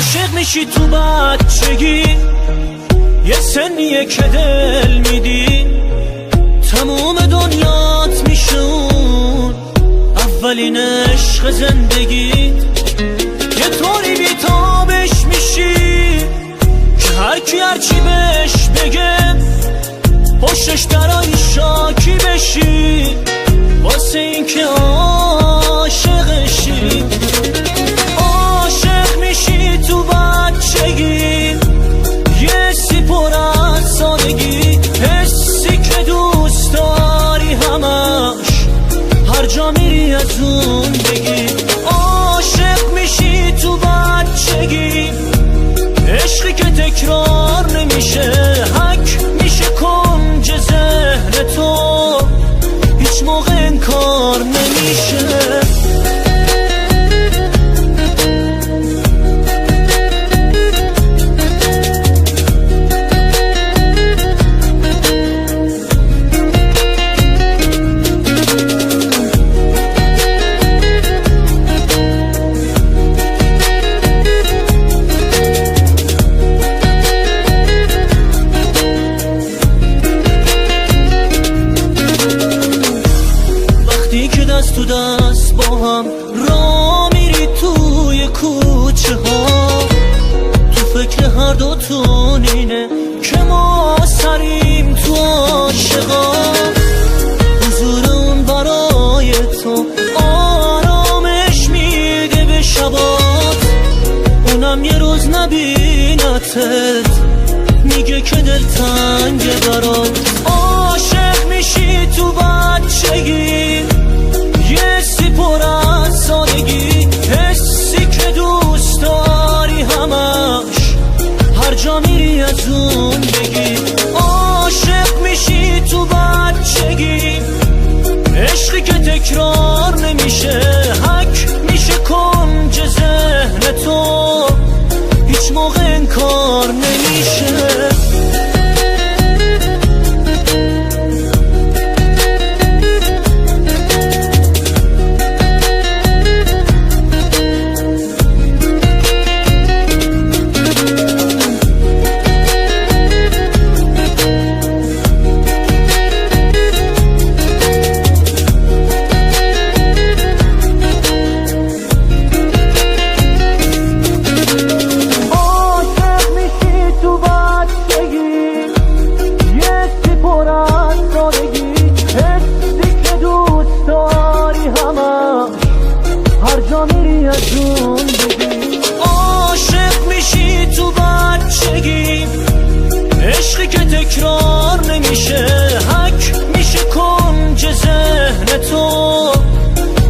عاشق میشی تو بچگی، یه سنیه که دل میدی، تموم دنیات میشه اون اولین عشق زندگی. یه طوری بیتابش میشی که هرکی هرچی بهش بگه پشتش برای شاکی بشی، واسه این که عاشقشی. عاشق میشی تو بچگی، یه سی پر از سادگی، حسی که دوست داری همش هر جا میری از اون بگی. عاشق میشی تو بچگی، عشقی که تکرار نمیشه، حک میشه کنج ذهن تو، هیچ موقع انکار نمیشه. دست تو دست با هم را میری توی کوچه ها، تو فکر هر دوتون اینه که ما سریم تو عاشقا. حضور اون برای تو آرامش میده به شبات، اونم یه روز نبینتت میگه که دلتنگه برات. عاشق میشی تو بچگی، یه سی پر از سادگی، حسی که دوست داری همش هر جا میری از اون بگی. عاشق میشی تو بچگی، عشقی که تکرار نمیشه، حک میشه کنج ذهن تو، هیچ موقع انکار نمیشه. عاشق میشی تو بچگی، عشقی که تکرار نمیشه، حک میشه کنج ذهن تو،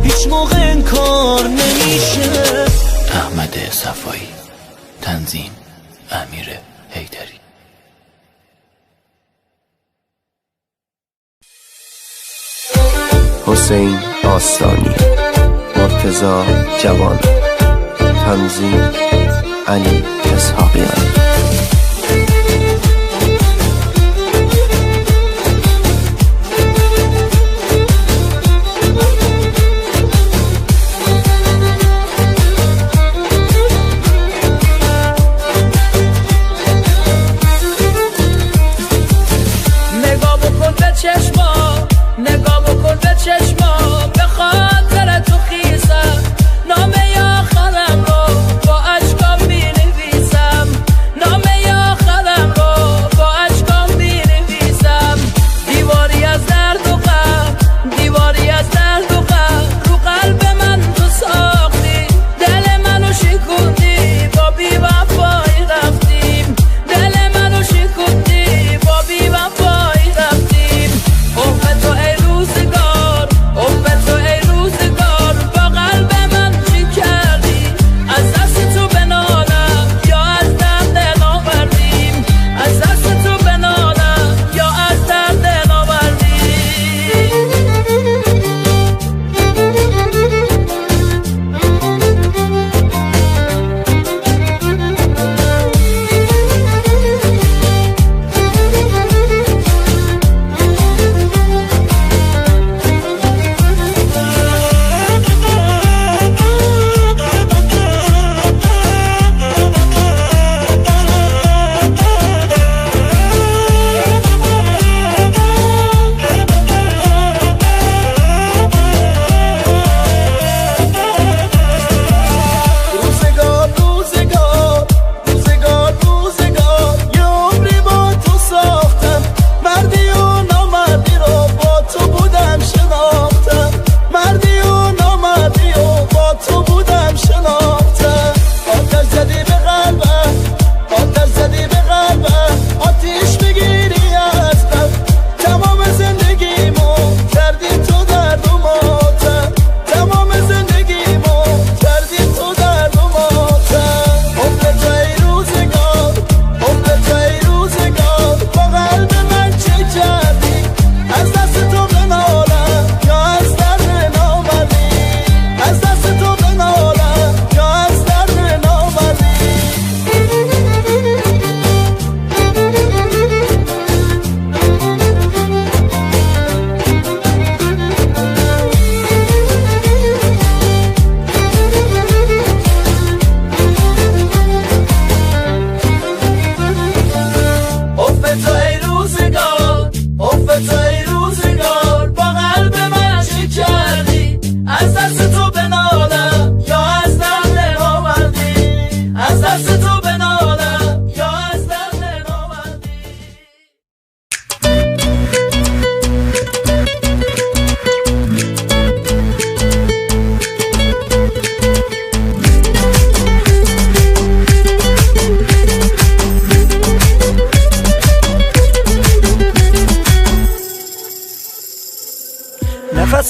هیچ موقع انکار نمیشه. احمد صفایی، تنظیم امیر حیدری. حسین آستانی، مرتضی جوان، تنظیم علی اسحاقیان. نگاه بکن به چشما، نگاه بکن به چشما، به خاطر تو خیسم، نامه آخرم رو با اشکام می نویسم،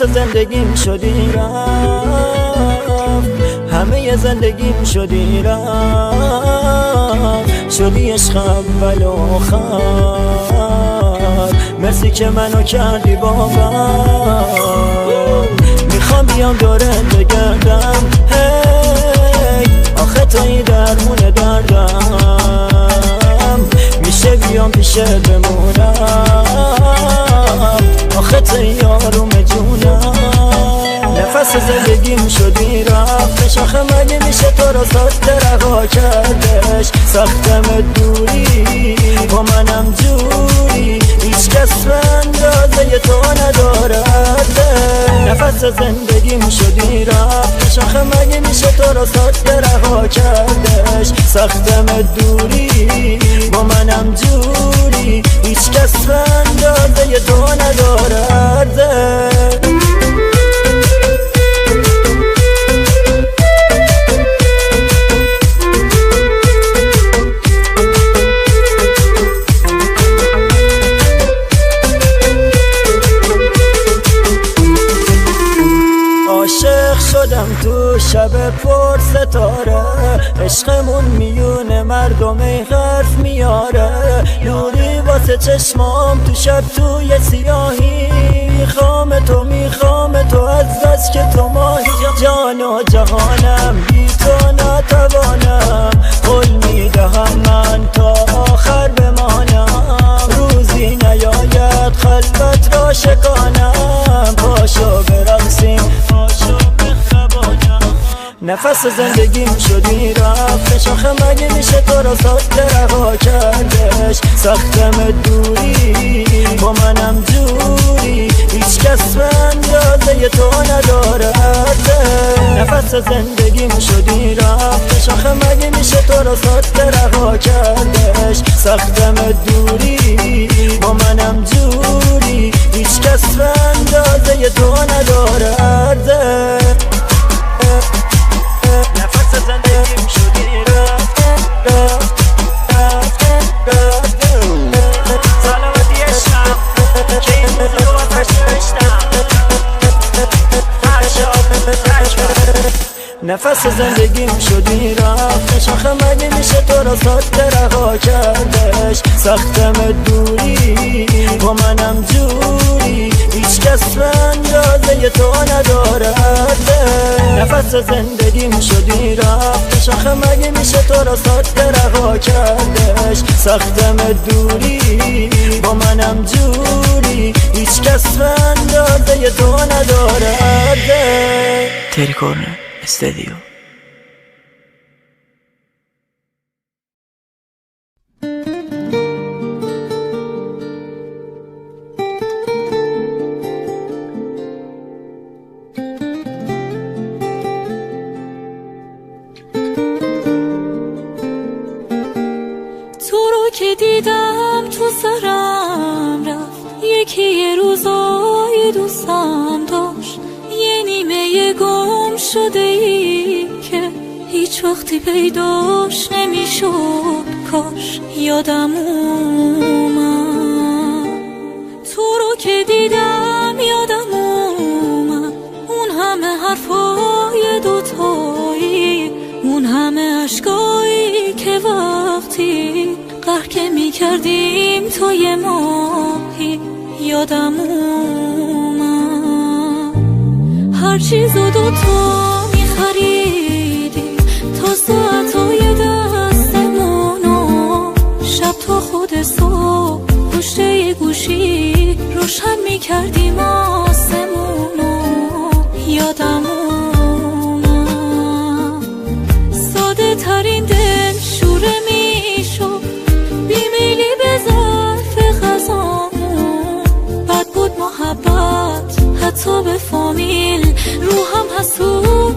زندگیم شدی رفت، همه زندگیم شدی رفت، شدی عشق اول و آخر، مرسی که منو کردی باور. میخوام بیام دورت بگردم، هی آخه تویی درمون دردم، میشه بیام پیشت بمونم، آخه تویی آروم جونم. نفس زندگیم شدی رفتش، آخه مگه میشه تو رو ساده رها کردش. سختم دوری با منم جوری، هیچ کس به اندازه تو ندارد. نفس زندگیم شدی رفتش، آخه مگه میشه تو رو ساده رها کردش. سختم دوری با منم جوری، هیچ کس به اندازه تو ندارد. عاشق شدم تو شب پر ستاره، عشقمون میونه مردم حرف میاره. نوری واسه چشمام تو شب توی سیاهی، میخوام تو از بس که تو ماهی. جان و جهانم بی تو ناتوانم، قول میدهم من تا آخر بمانم. روزی نیاید خلوت را شکانم، پاشو برقصیم پاشو بخوابانم. نفس زندگیم شدی رفتش، آخه مگه میشه تو رو ساده رها کردش. سختم دوری با منم جوری، هیچ کس به اندازه تو ندارد. نفس زندگیم شدی رفتش، آخه مگه میشه تو رو ساده رها کردش. سختم دوری با منم جوری، هیچ کس به اندازه تو ندارد. نفس زندگیم شدی رفت، سلامتی عشقم که این موضوع رو آتش نوشتم. نفس زندگیم شدی رفتش، آخه مگه میشه تو رو ساده رها کردش. سختم دوری با منم جوری، هیچ کس به اندازه تو ندارد. نفس زندگیم شدی رفتش، آخه مگه میشه تو رو ساده رها کردش. سختم دوری با منم جوری، هیچ کس به اندازه تو ندارد. تری کورنر استودیو. تو رو که دیدم تو سرم رفت، یکی یه روزای دوستم داشت، یه نیمه گم شده ای که هیچ وقتی پیداش نمیشد. کاش یادم اومد، تو رو که دیدم یادم اومد. اون همه حرفای دوتایی، اون همه عشقایی که وقتی قهر که میکردیم تا یه ماهی. یادم اومد هر چیزو دوتا میخریدیم، تا ساعتای دستمونو شب تا خود صبح پشت یه گوشی روشن میکردیم آسمونو. یادم اومد ساده ترین دل شوره میشد، بیمیلی به ظرف غذامون. بد بود محبت حتی به فامیل، روحم حسود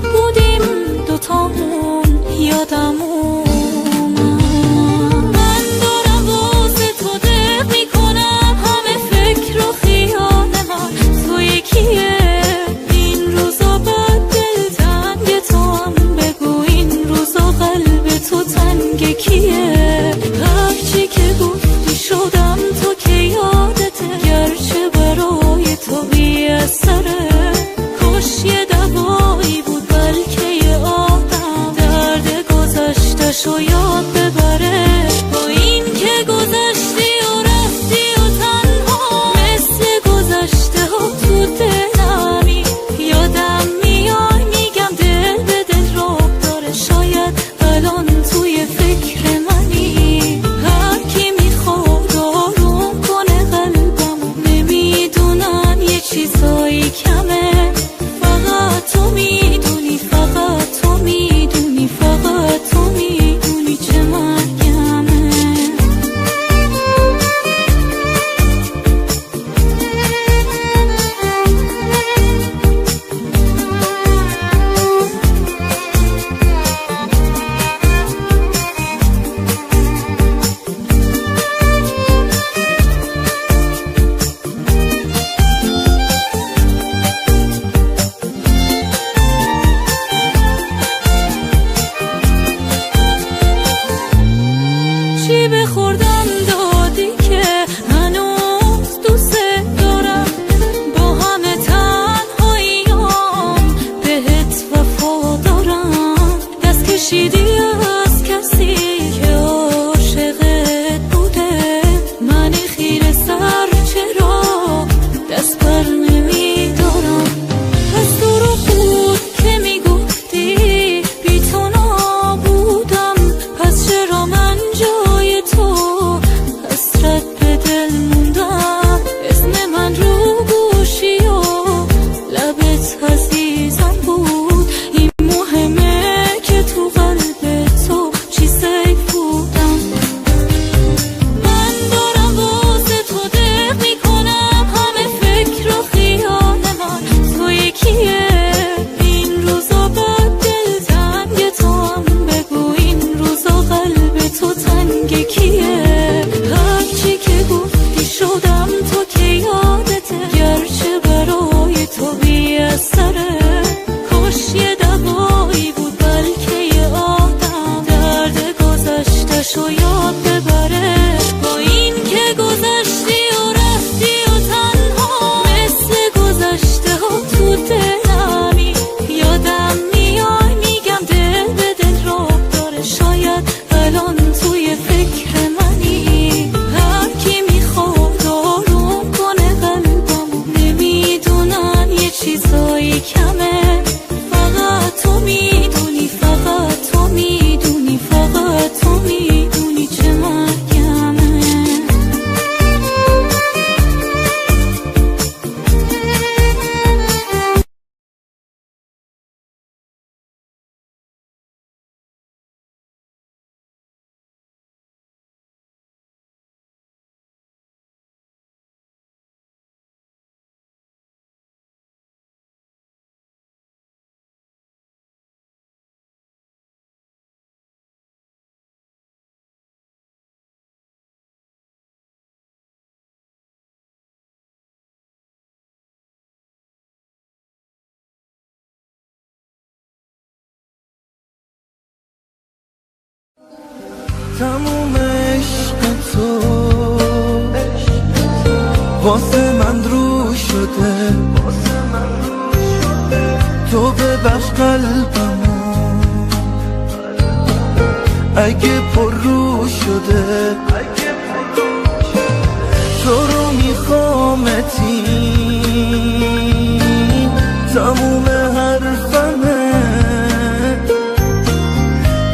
پرسیدی از کسی که عاشقت بوده، من خیره سر چرا دست بر نمیدارم. از دروغ بود که میگفتی بی تو نبودم، پس چرا من جای تو حسرت به دل موندم. اسم من رو گوشی و لبت عزیزم بود، این مهمه که تو قلب تو چی سیف بودم. من دارم واسه تو دق میکنم همه فکر و خیال من، تو یکیه. این روزا بد دل تنگ تو هم بگو، این روزا قلب تو تنگ کیه. هرچی که گفتی شدم تو که یادته، گرچه برای تو بی اثره. کاش یه دقایی بود بلکه یه آدم درد گذشتشو یاد ببره. با این که گذشتی و رفتی و تنها مثل گذشته ها تو دلمی، یادم میای میگم دل به دل راه داره، شاید الان توی فکر منی. هر کی میخواد آروم کنه قلبمو، نمیدونن یه چیزایی کمه. فقط تو میدونی، فقط تو میدونی، فقط تو میدونی چه مرگمه. تموم عشق تو واسه من رو شده، تو ببخش قلبمو اگه پر رو شده. تو رو میخوامتی، تموم حرفمه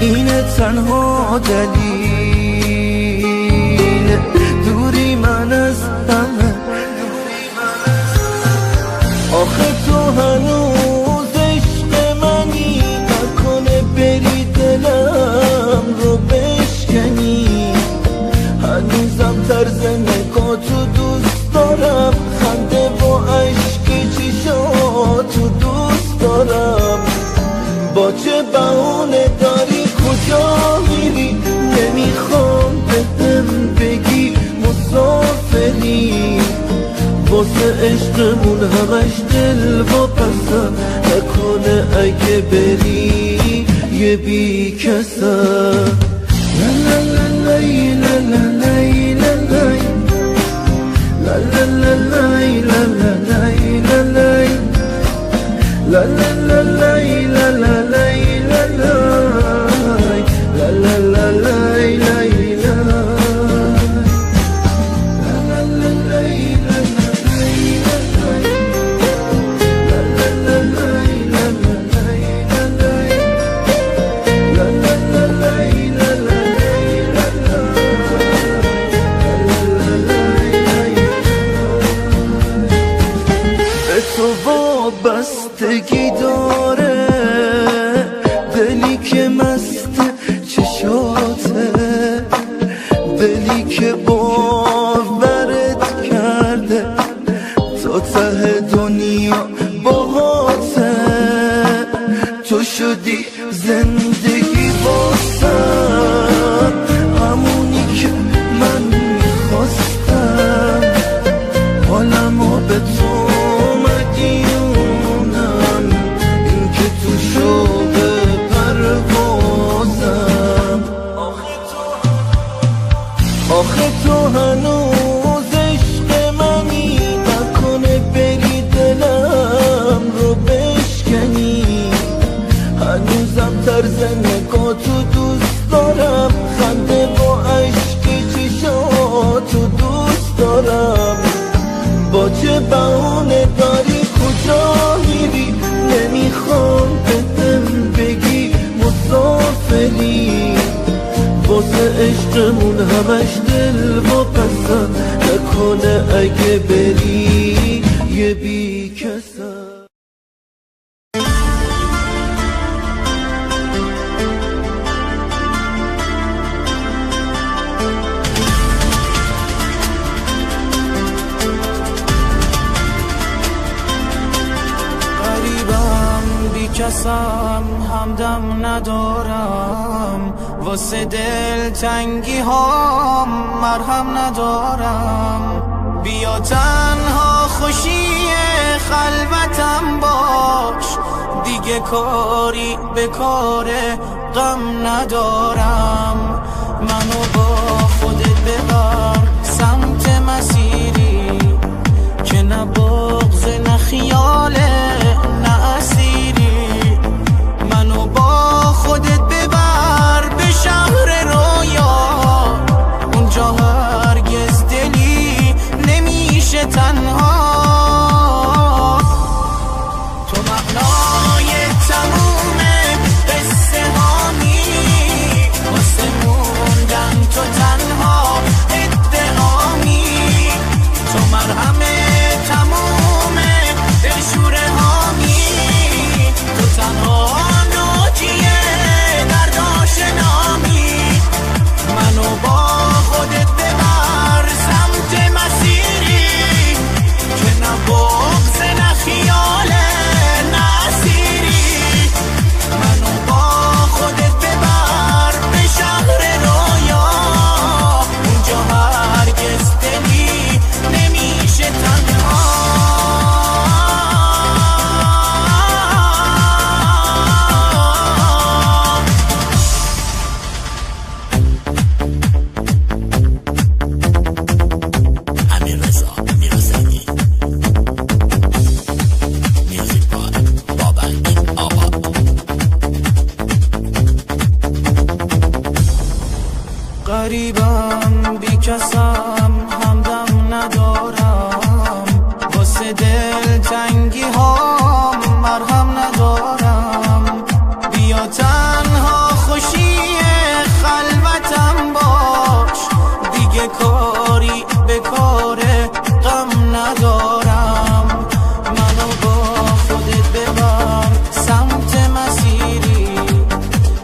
اینه تنها دلیل دوری من از همه. آخه تو هنوز عشق منی، نکنه بری دلم رو بشکنی. هنوزم طرز نگاه تو دوست دارم، خنده با عشقی چشاتو دوست دارم. با چه بهونه داری کجا میری، نمیخوام بهم بگی مسافری. واسه عشقمون همش دل واپسم، نکنه اگه بری یه بی کسم. لا لا لا لا لا لا لا لا لا لا لا لا لا وابستگی داره دلی که مست چشاته، دلی که باورت کرده تا ته دنیا باهاته. تو شدی زندگی واسم، همونی که من میخواستم. حالمو به تو مدیونم، این که تو شوق پروازم. آخه تو هنوز عشق منی، نکنه بری دلم رو بشکنی. هنوز هنوزم طرز نگاتو دوست دارم، خنده با عشق چشاتو دوست دارم. با چه بهونه داری کجا میری؟ نمیخوام بهم بگی مسافری، واسه عشقمون همش دل و پسن نکنه اگه بری یه بی کسن. کسم همدم ندارم، واسه دل تنگی ها مرهم ندارم. بیا تنها خوشی خلوتم باش، دیگه کاری به کار غم ندارم. منو با خودت ببر سمت مسیری که نه بغض نه خیاله نه اسیری. منو با خودت ببر به شهر رویا، اونجا هرگز دلی نمیشه تنها. تو معنای تموم قصه هامی، واسه موندن تو تنها ادعامی. تو مرهم تموم دلشوره هامی، تو تنها ناجیه درد آشنامی. منو با خودت ببر سمت مسیری که نه بغض نه خیاله نه اسیری. منو با خودت ببر به شهر رویا، اونجا هرگز دلی نمیشه تنها. غریبم بی کسم همدم ندارم، واسه دل تنگی ها مرهم ندارم. بیا تنها خوشی خلوتم باش، دیگه کاری به کار غم ندارم. منو با خودت ببر سمت مسیری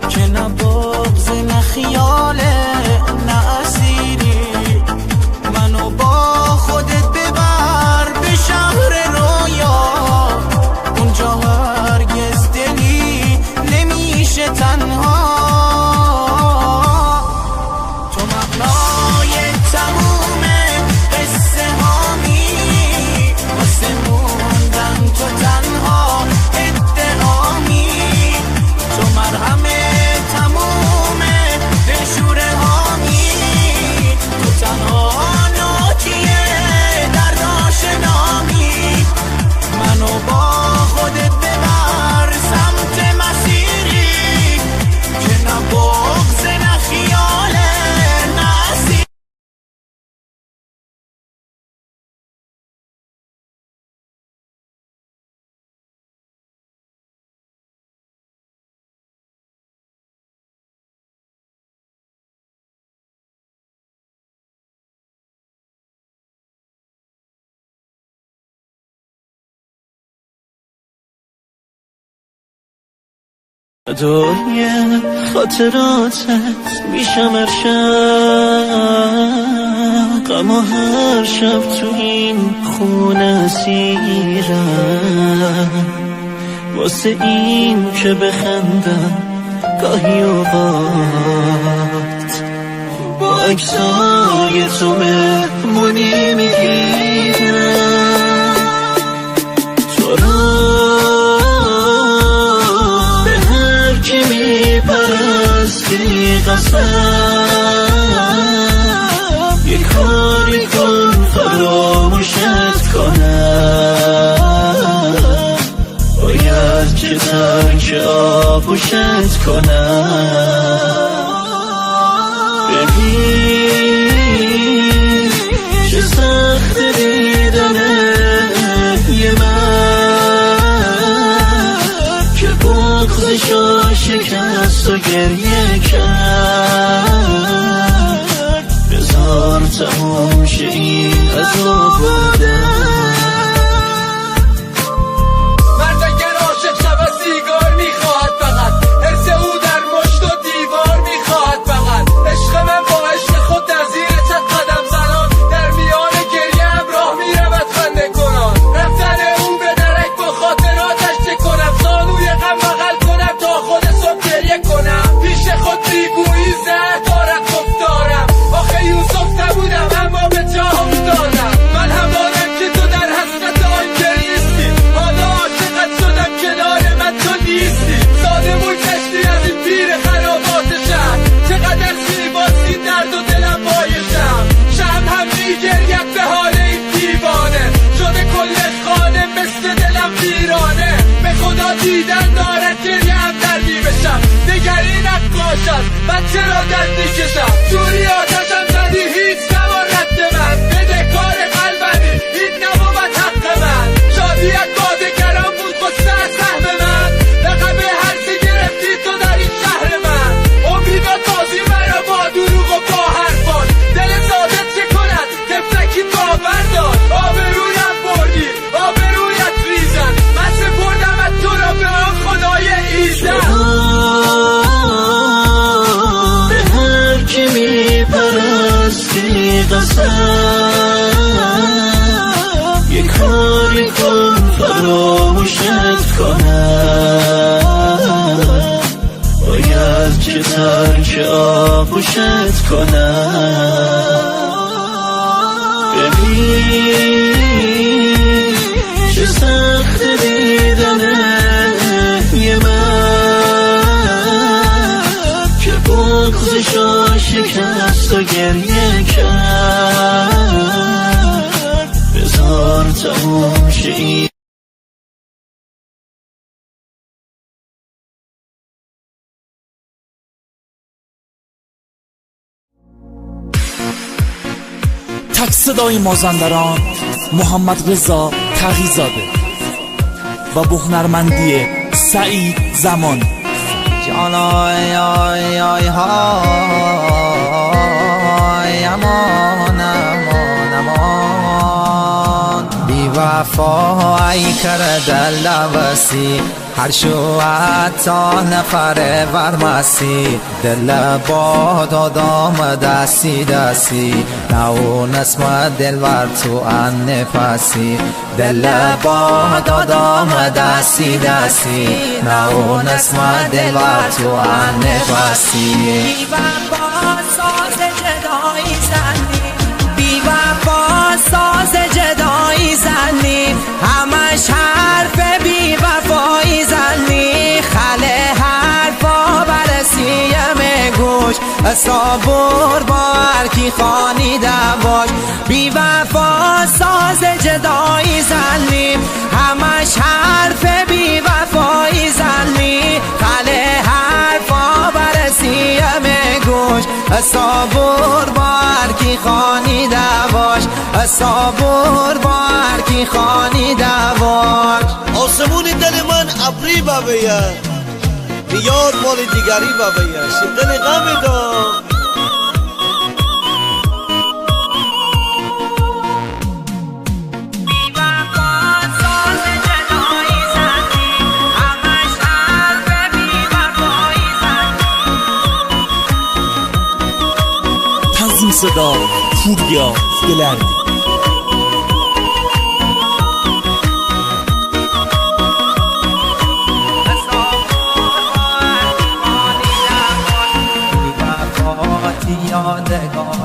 که نه بغض نه خیاله نه اسیری. منو با خودت ببر به شهر رویا، اونجا هرگز دلی نمیشه تنها. تو معنای تموم قصه هامی، واسه موندن تو تنها ادعامی. تو مرهم تموم دلشوره هامی، تو تنها ناجیه درد آشنامی. منو با خودت ببر سمت مسیری که نه بغض نه خیاله نه اسیری. دنیا خاطراتت میشم هر شب، غم و هر شب تو این خونه اسیرم. واسه این که بخندم گاهی اوقات، با عکسای تو مهمونی میگیرم. تو را به هر کی میپرستی قسم، یه کاری کن فراموشت کنم. باید که ترک آغوش آغوشت کنم. ببین چه سخت دیدنه یه من که بغضشو شکست و گریه کرد. بذار تموم شه این عذاب و درد. دیدن دارد گریه هم در میبشم نگری نقاشم من چرا دست میکشم جوری آتشم زدی هیچ نبا رد من بده کار قلبمی این نبود حق من شادیت بادگرم بود قصه از سهم من لقب هرچه گرفتی تو در این شهر من امیدات بازی مرا با دروغ و با حرفان دل ساده چه کند تفلکی باور داد آبرویم بردی آبرویت ریزن من سپردم از تو را به آن خدای ایزن به هر کی میپرستی قسم یه کاری کن فراموشت کنم. باید که ترک آغوشت کنم. ببین چه سخت دیدنه یه من که بغضشو شکست و گریه کرد. بذار تموم شه این تک صدای مازندران محمد رضا تقی‌زاده و با هنرمندی سعید زمان. جانای آی آی های امان امان امان بی وفا ای کرد لبسی هر شو حتی نفر ورمسی دل با دادام دستی دستی نو نسم دلور تو ان نفسی دل با دادام دستی دستی نو نسم دلور تو ان نفسی بی وفا ساز جدایی زنی بی وفا ساز جدایی زنی همش حرف بی وفایی زنی خله حرفا برسیم گوش صبور با هرکی خانی دواش بی وفا ساز جدایی زنی همش حرف بی وفایی زنی خله حرفا برسیم گوش صبور با هرکی خانی دواش صبور با هرکی خانی دواش آسمون دل من ابری ببید بیار مال دیگری ببید شدن غم دام تنظیم صدا پوریا گلردی.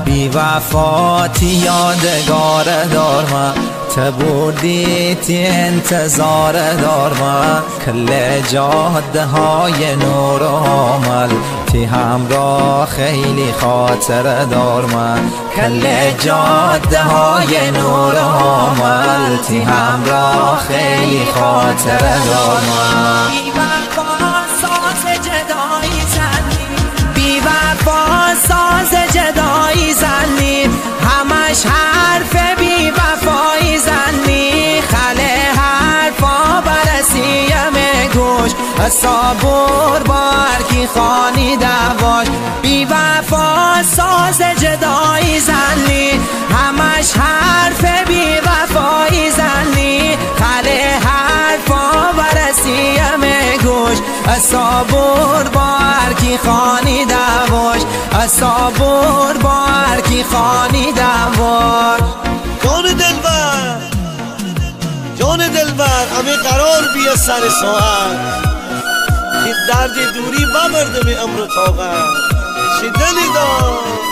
بی وفاتی یادگار دار من تبودی تی انتظار دار من کل جاده های نور و عمل تی همراه خیلی خاطر دار من کل جاده های نور و عمل تی همراه خیلی خاطر دار من صبور بار کی خانی دواش بی وفا ساز جدایی زنی همش حرف بی وفایی زنی خله حرفا برسیم گوش صبور بار کی خانی دواش صبور بار کی خانی دواش جان دلبر همه قرار بیه سر ساعت این درد دوری ببرده به امر طاقت چه دلی دار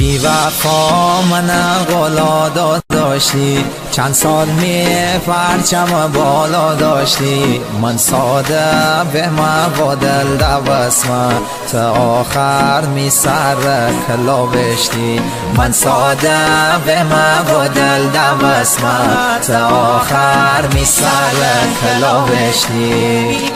بی وفا من غلا داشتی چند سال می پرچم بالا داشتی من ساده به ما دل دوسمه تا آخر می سر کلا بشتی من ساده به ما دل دوسمه تا آخر می سر کلا بشتی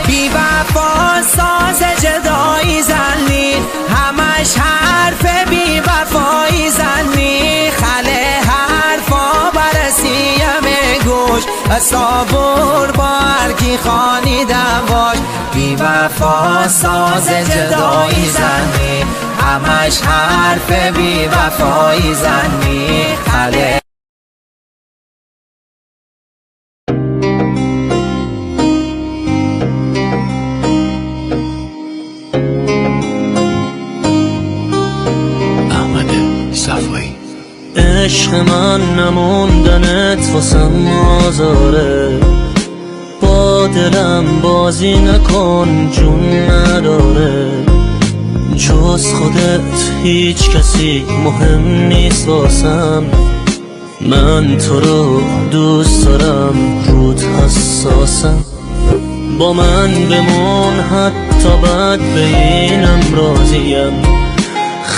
بی وفا ساز جدایی زنی همش حرف بی وفایی زنی خله حرفا برسیم گوش صبور بار کی خانی دواش بی وفا ساز جدایی زنی همش حرف بی وفایی زنی خله عشق من نموندنت واسم آزاره با دلم بازی نکن جون نداره جز خودت هیچ کسی مهم نیست واسم من تو رو دوست دارم رود حساسم با من بمون حتی بد به اینم راضیم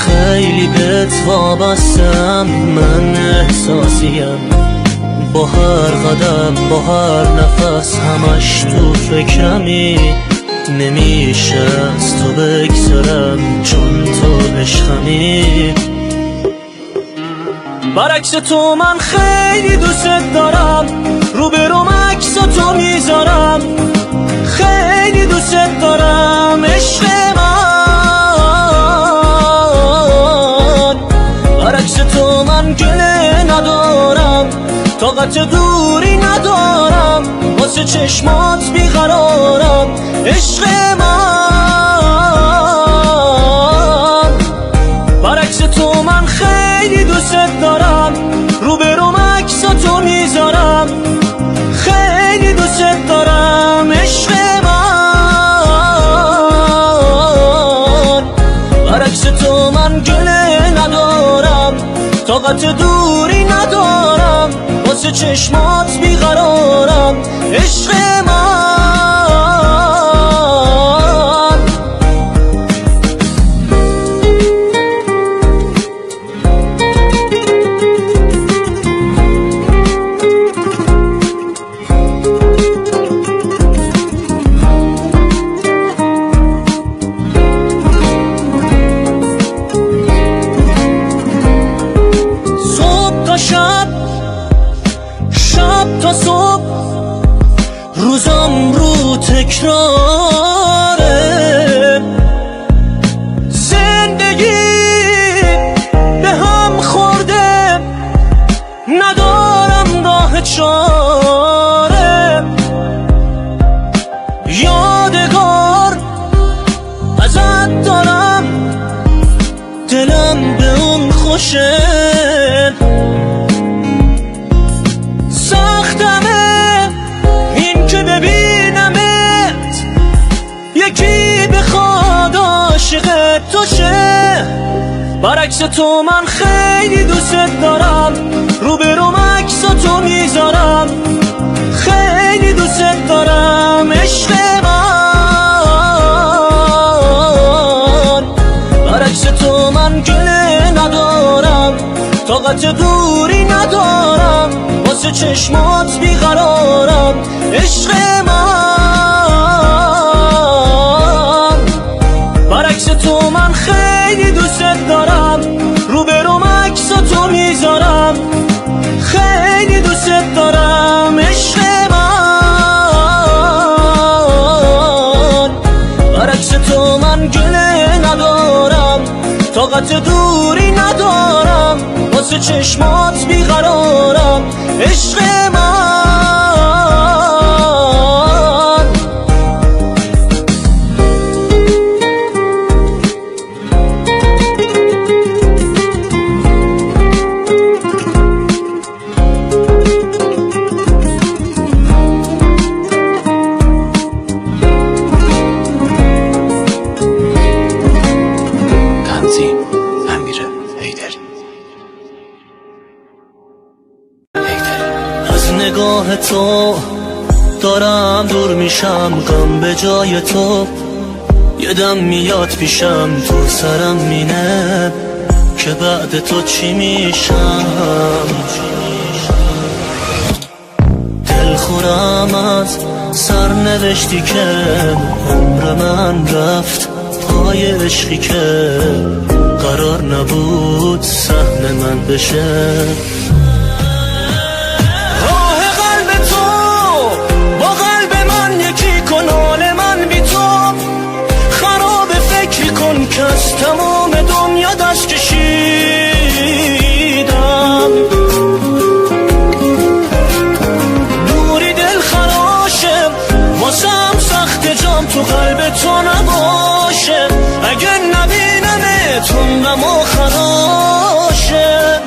خیلی بهت وابستم من احساسیم با هر قدم با هر نفس همش تو فکرمی نمیشه از تو بگذرم چون تو عشقمی برعکس تو من خیلی دوست دارم روبروم عکس تو میذارم خیلی دوست دارم عشق برعکس تو من گله ندارم طاقت دوری ندارم واسه چشمات بیقرارم عشق من برعکس تو من خیلی دوست دارم روبروم عکس تو میذارم خیلی دوست دارم عشق من برعکس تو من گله ندارم طاقت دوری ندارم واسه چشمات بیقرارم عشق من شب تا صبح روزم رو تکراره زندگی به هم خورده ندارم راه چاره یادگار ازت دارم دلم به اون خوشه سختمه این که ببینمت یکی بخواد عاشق تو شه برعکس تو من خیلی دوست دارم روبروم عکس تو میذارم خیلی دوست دارم عشق من برعکس تو من گله ندارم دوری ندارم، واسه چشمات بیقرارم عشق من. برعکس تو من خیلی دوست دارم، روبروم عکساتو میذارم، خیلی دوست دارم عشق من. برعکس تو من گله ندارم، طاقت دوری ندارم، واسه چشمات بیقرارم عشق من. نگاه تو دارم دور میشم، غم به جای تو یه دم میاد پیشم، تو سرم مینه که بعد تو چی میشم. دلخورم از سرنوشتی که عمر من رفت پای عشقی که قرار نبود سهم من بشه. که از تمام دنیا دست کشیدم، دوری دل خراشه، واسم سخت جام تو قلب تو نباشه، اگه نبینمتون غم و خراشه.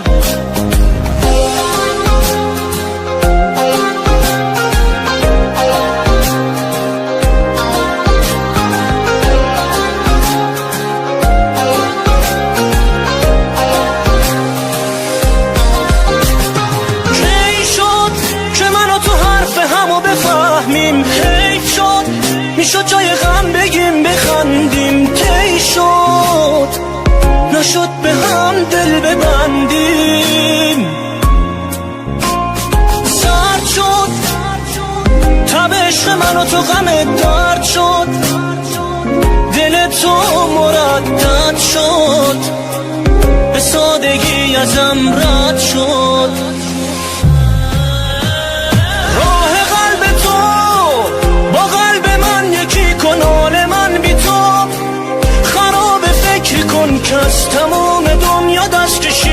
میشد جای غم بگیم بخندیم، کی شد نشد به هم دل ببندیم. سرد شد تب عشق من و تو غم درد شد، دل تو مردد شد، به سادگی ازم رد شد. که از تمام دنیا دست کشیدم،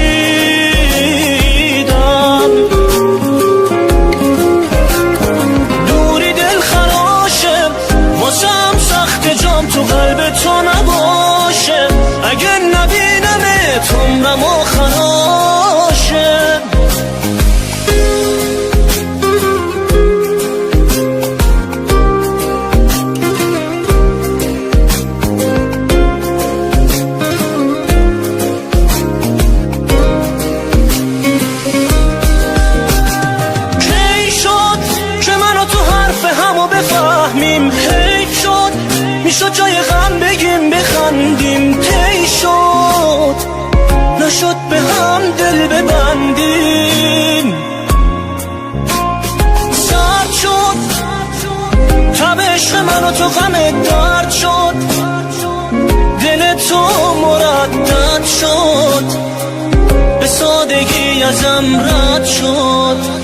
دوری دل خراشه، واسم سخت جام تو قلب تو نباشه، اگه نبینمتون غم و خراشه. میشد جای غم بگیم بخندیم، کی شد نشد به هم دل ببندیم. سرد شد تب عشق من و تو غم درد شد، دل تو مردد شد، به سادگی ازم رد شد.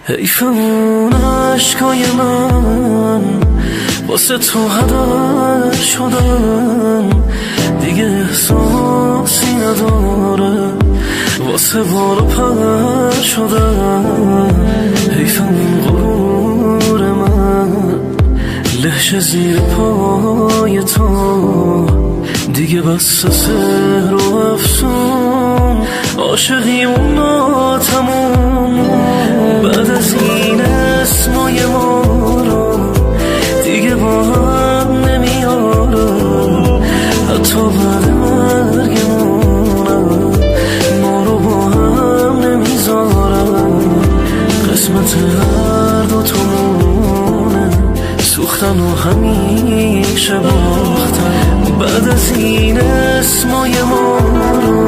حیفمون عشقای من واسه تو هدر شدن، دیگه احساسی نداره واسه بارو پر شدن. حیفمون غرور من لهش زیر پای تو، دیگه بس سحر و افسون عاشقیمون ناتموم. بعد از این اسمای ما رو دیگه با هم نمیارم، حتی بعد مرگمونم ما رو با هم نمیذارم. قسمت هر دوتامونه سوختن و همیشه باختن، بعد از این اسمای ما رو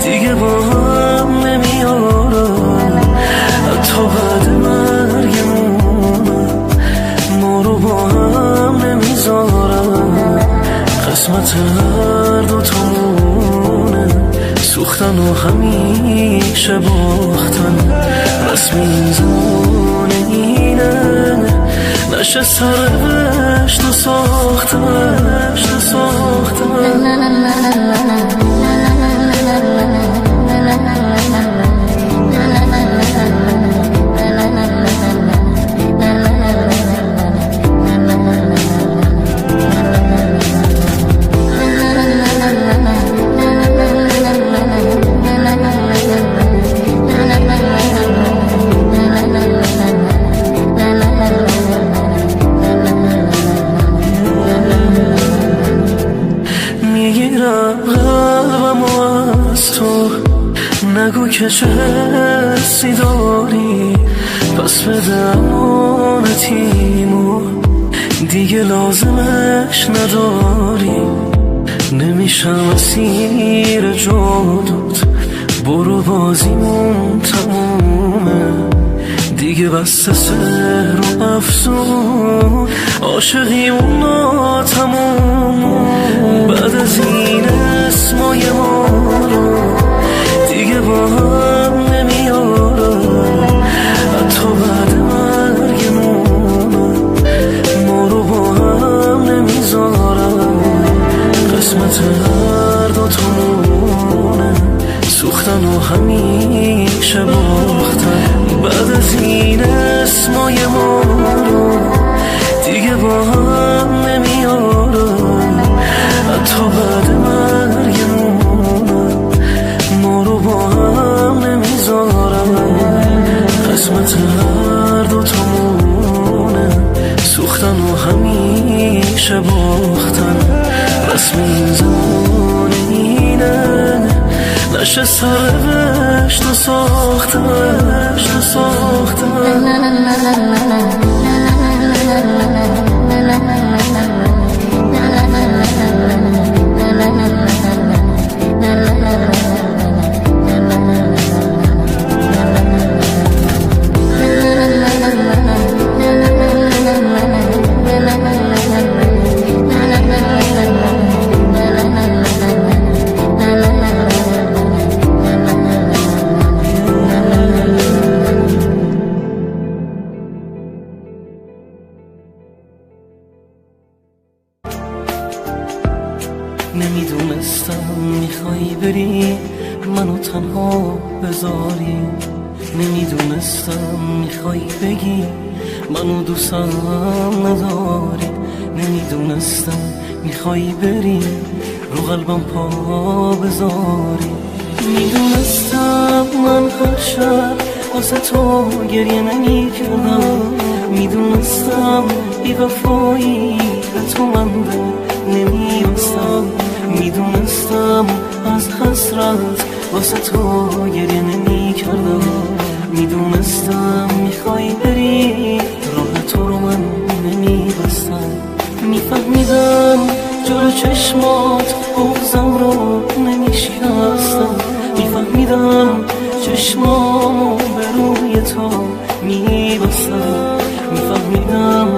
دیگه با هم نمیارم، حتی بعد مرگمون ما رو با هم نمیذارم. قسمت هر دوتامونه سوختن و همیشه باختن، رسم این زمانه اینه نشه سرشت و ساختن. نگو که چه حسی داری، پس بده امانتیمو دیگه لازمش نداری. نمیشم اسیر جادوت، برو بازیمون تمومه دیگه، بسته سحر و افسون عاشقیمون ناتموم. بعد از این اسمای ما رو دیگه با هم نمیارم، حتی بعد مرگمون ما رو با هم نمیذارم. قسمت هر دوتامونه سوختن و همیشه باختن. بعد از این اسمای ما رو دیگه با هم نمیارم، حتی بعد مرگمون ما رو با هم نمیذارم. قسمت هر دوتامونه سوختن و همیشه باختن، رسم این زمانه اینه نشه سرشت و ساختن. نمیدونستم میخوای بری منو تنها بذاری، نمیدونستم میخوای بگی منو دوستم نداری، نمیدونستم میخوای بری رو قلبم پا بذاری. میدونستم من هر شب واسه تو گریه نمیکردم، میدونستم بی وفایی به تو من نمیبستم، میدونستم از حسرت واسه تو گریه نمیکردم، میدونستم میخوای بری راه تو رو من نمیبستم. میفهمیدم جلو چشمات بغضم رو نمیشکستم، میفهمیدم چشمامو به روی تو میبستم، میفهمیدم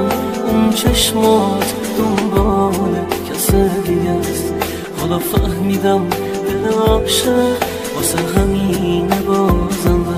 اون چشمات دنبال کسی دیگه است. حالا فهمیدم دل عاشق واسه همین بازنده.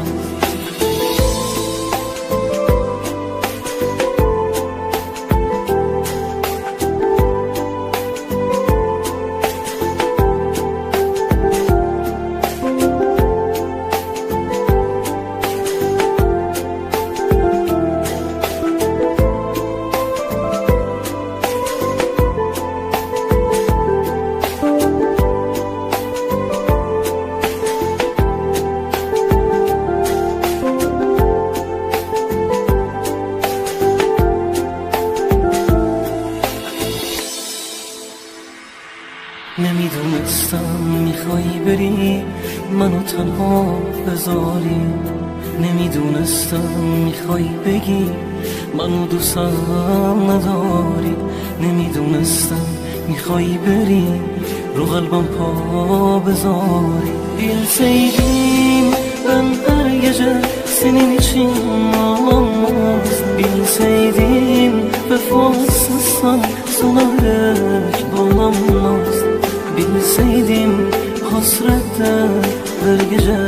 نمیدونستم میخوای بری منو تنها بذاری، نمیدونستم میخوای بگی منو دوستم نداری، نمیدونستم میخوای بری رو قلبم پا بذاری Bilseydim ben her gece senin için ağlamazdım Bilseydim vefasızsan sana yürek dolanmazdım Bilseydim hasretten her gece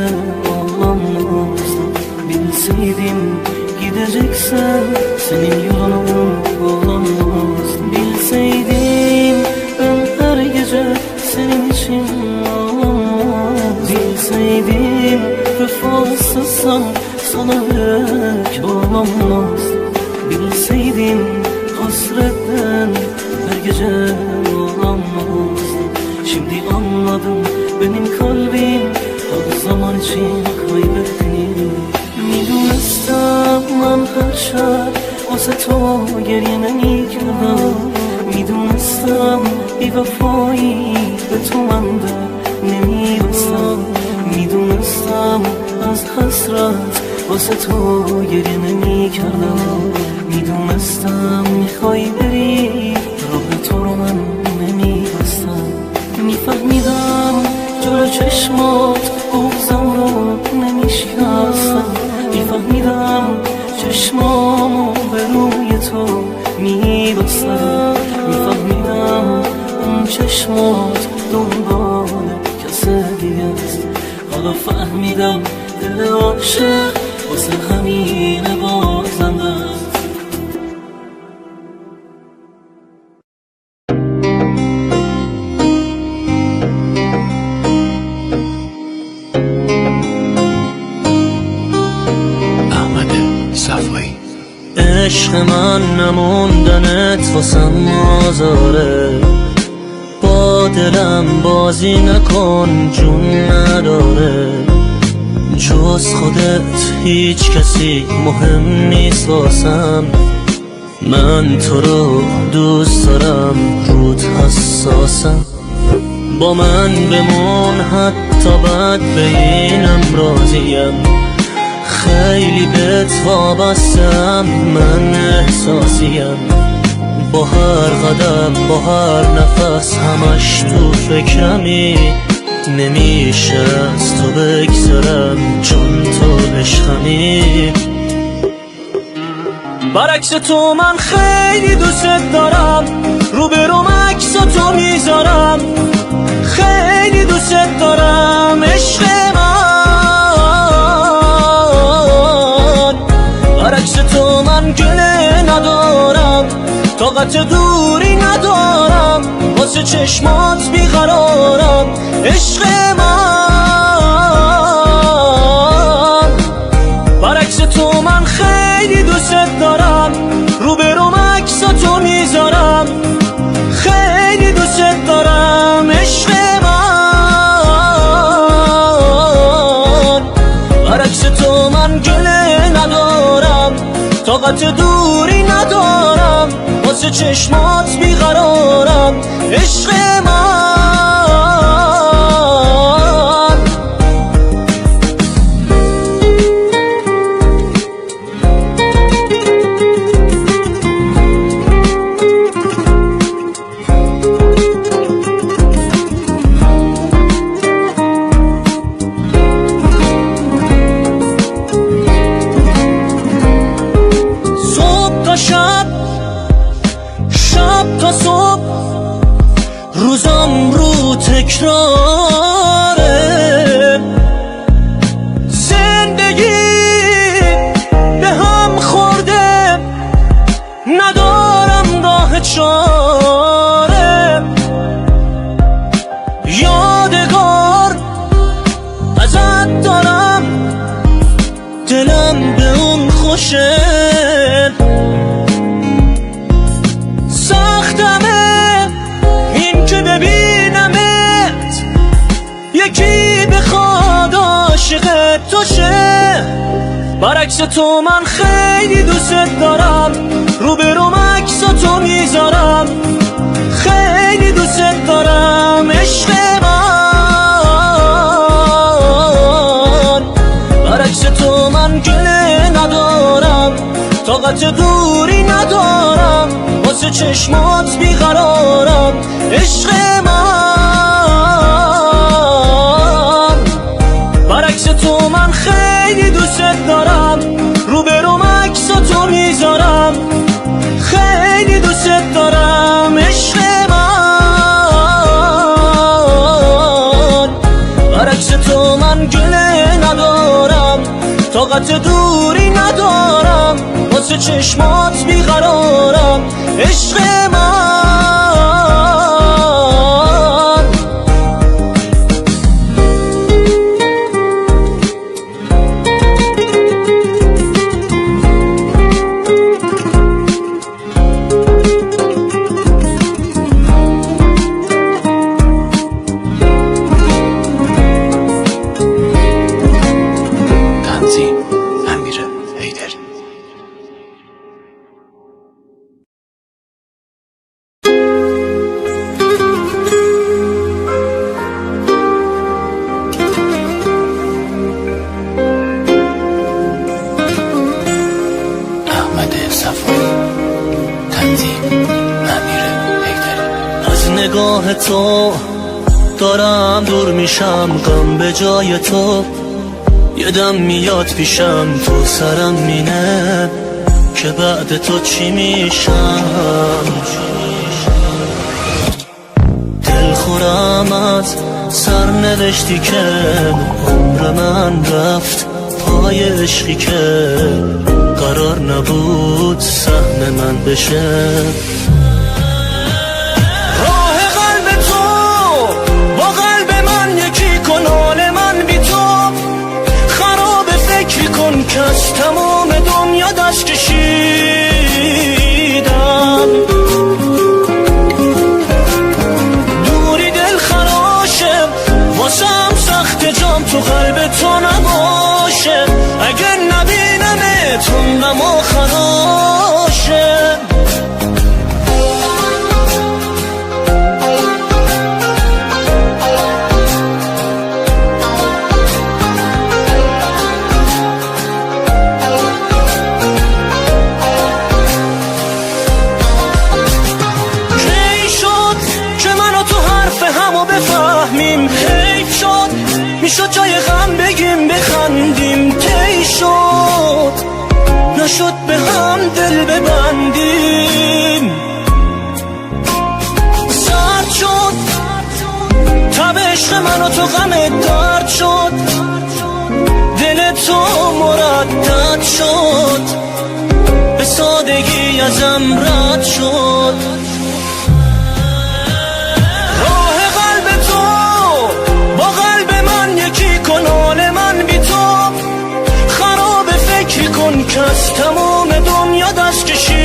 ağlamazdım Bilseydim gideceksen senin yolunu bulamazdım Bilseydim ben her gece senin için ağlamazdım Bilseydim vefasızsan sana yürek dolanmazdım Bilseydim hasretten her gece ağlamazdım Şimdi anladım benim kalbim her zaman için kaybettim میدونستم من هر شب واسه تو گریه نمیکردم میدونستم بی وفایی به تو من در نمیبستم میدونستم از حسرت واسه تو گریه نمیکردم میدونستم میخوای بری راه تو رو من نمیبستم میفهمیدم جلو چشمات بغضم رو نمیشکستم میفهمیدم چشمامو به روی تو میبستم میفهمیدم اون چشمات دنبال کسی دیگه است حالا فهمیدم دل عاشق واسه همین بازنده است عشق من نموندنت واسم آزاره با دلم بازی نکن جون نداره جز خودت هیچ کسی مهم نیست واسم من تو رو دوست دارم رود حساسم با من بمون حتی بد به اینم راضیم خیلی بهت وابستم من احساسیم با هر قدم با هر نفس همش تو فکرمی نمیشه از تو بگذرم چون تو عشقمی برعکس تو من خیلی دوست دارم روبروم عکس تو میذارم خیلی دوست دارم عشق برعکس تو من گله ندارم طاقت دوری ندارم واسه چشمات بیقرارم عشق من برعکس تو من خیلی دوست دارم روبروم عکس تو میذارم خیلی دوست دارم عشق من برعکس تو من گله ندارم طاقت دوری ندارم واسه چشمات بیقرارم عشق من روزم رو تکراره زندگی به هم خورده ندارم راه چاره یادگار ازت دارم دلم به اون خوشه یکی بخواد عاشق تو شه برعکس تو من خیلی دوست دارم روبروم عکس تو میذارم خیلی دوست دارم عشق من برعکس تو من گله ندارم طاقت دوری ندارم واسه چشمات بیقرارم عشق من. برعکس تو من خیلی دوست دارم، روبروم عکساتو میذارم، خیلی دوست دارم عشق من. برعکس تو من گله ندارم، طاقت دوری ندارم، واسه چشمات بیقرارم عشق من. نگاه تو دارم دور میشم، غم به جای تو یه دم میاد پیشم، تو سرم مینه که بعد تو چی میشم. دل خورم از سرنوشتی که عمر من رفت پای عشقی که قرار نبود سهم من بشه. که از تمام دنیا دست کشیدم، دوری دل خراشه واسم سخت جام تو قلب تو نباشه، اگر نبینمت عمرم آخراشه. میشد جای غم بگیم بخندیم، کی شد نشد به هم دل ببندیم. سرد شد تب عشق من و تو غم درد شد، دل تو مردد شد، به سادگی ازم رد شد. که از تمام دنیا دست کشیدم،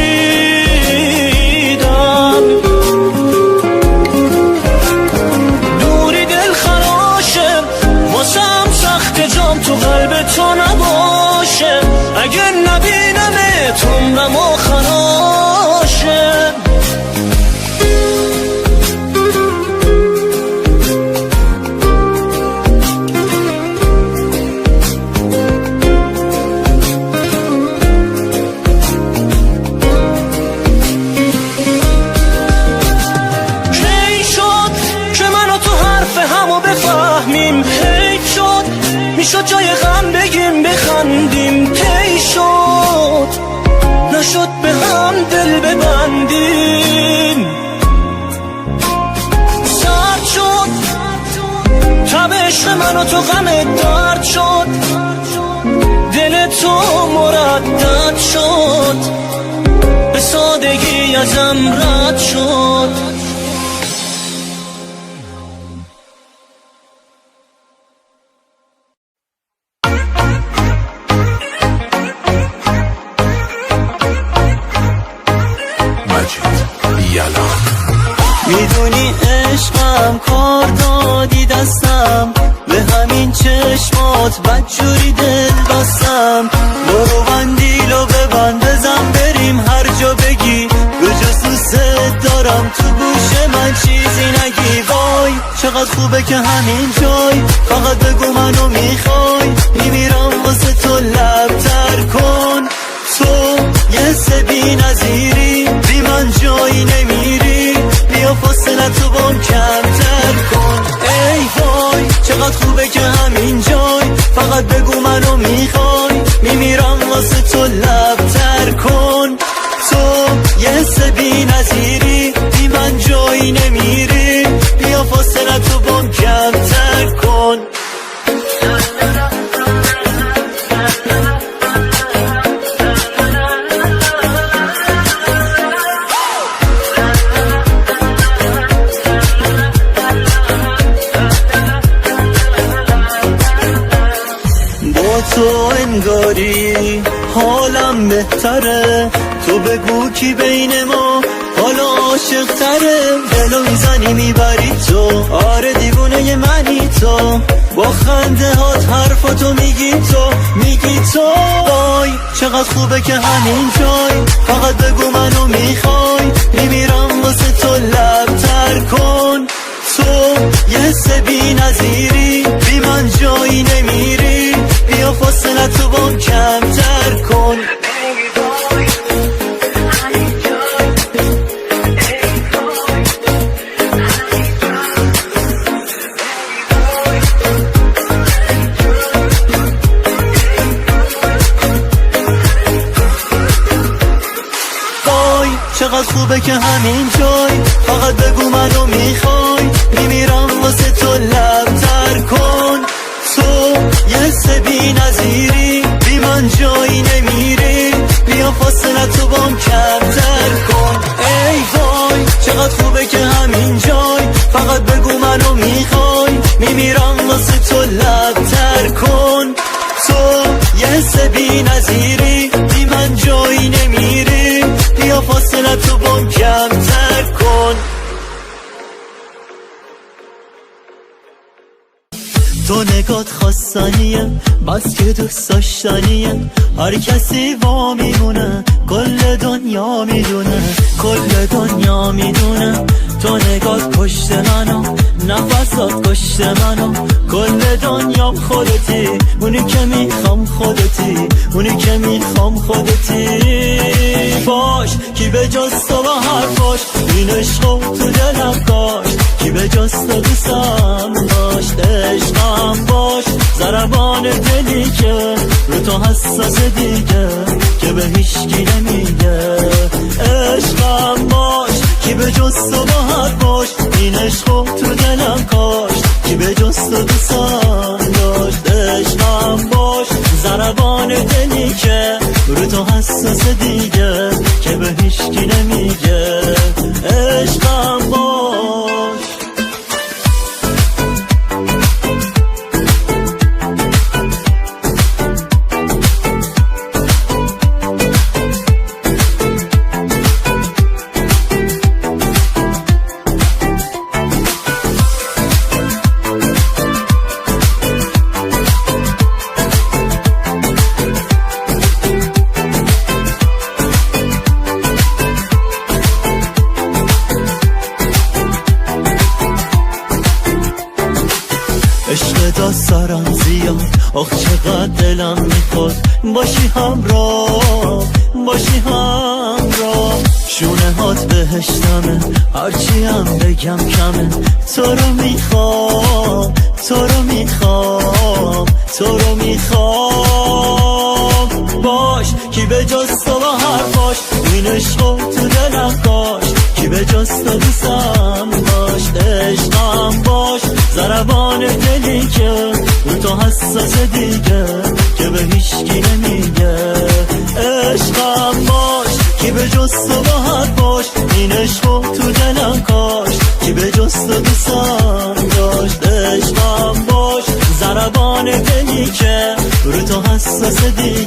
دوری دل خراشه واسم سخت جام تو قلب تو نباشه، اگر نبینمت عمرم آخراشه. میشد جای غم بگیم بخندیم، کی شد نشد به هم دل ببندیم. سرد شد تب عشق من و تو غم درد شد، دل تو مردد شد، به سادگی ازم رد شد. میدونی عشقم کار دادی دستم، به همین چشمات بدجوری دل بستم. برو بندیلو ببند بزن بریم هر جا بگی، به جز دوست دارم تو گوش من چیزی نگی. وای چقدر خوبه که همین جای فقط بگو منو میخوای، میمیرم واسه تو لب تر کن. تو یه سبی نظیری بی من جای جایی نمیری، بیا فاصله تو بام کمتر کن. ای وای چقدر خوبه که همین جای، فقط بگو منو میخوای، میمیرم واسه تو لبتر کن. تو یه حس بی نظیری، بی من جایی نمیری، بیا فاصله تو بام کمتر کن. تو انگاری حالم بهتره، تو بگو کی بین ما حالا عاشق تره. دلو میزنی میبری تو، آره دیوونه منی تو، با خنده هات حرفاتو میگی تو. وای چقدر خوبه که همین جای، فقط بگو منو میخوای، میمیرم واسه تو لبتر کن. تو یه حس بی نظیری، بی من جایی نمیری، بیا فاصله تو بام کمتر کن. وای چقدر خوبه که همین جای، فقط بگو منو میخوای، میمیرم واسه تو لبتر کن. تو یه حس بی نظیری، بی من جایی نمیری، بیا فاصله تو بام کمتر کن. ای وای چقدر خوبه که همین جای، فقط بگو منو میخوای، میمیرم واسه تو لبتر کن. تو یه حس بی نظیری، بی من جایی نمیری، بیا فاصله تو بام کمتر کن. تو نگات خواستنیه، بس که دوست داشتنیه، هر کسی وا میمونه، کل دنیا میدونه، کل دنیا میدونه. تو نگات کشت منو، نفسات کشت منو، کل دنیام خودتی، اونی که میخوام خودتی، اونی که میخوام خودتی. باش کی به جز تو با حرفاش، این عشقو تو دلم کاش، کی به جز تو دوستم داشت. عشقم باش ضربان دلی که رو تو حساس دیگه، که به هیچکی نمیگه. عشقم باش کی به جز تو با حرفاش، این عشقو تو دلم کاش، کی به جز تو دوستم داشت. عشقم باش ضربان دلی که رو تو حساس دیگه، که به هیچکی نمیگه. عشقم باش. سرم زیاد، آخ چقدر دلم میخواد باشی همراه، باشی همراه. شونه هات بهشتمه، هرچی هم بگم کمه، تو رو میخوام، تو رو میخوام، تو رو میخوام. باش کی به جز تو با حرفاش، این عشقو تو دلم کاش، کی به جز تو دوستم داشت. عشقم باش ضربان دلی که رو تو حساس دیگه، که به هیچکی نمیگه. عشقم باش کی به جز تو با حرفاش، این عشقو تو دلم کاش، کی به جز تو دوستم داشت. عشقم باش ضربان دلی که رو تو حساس دیگه،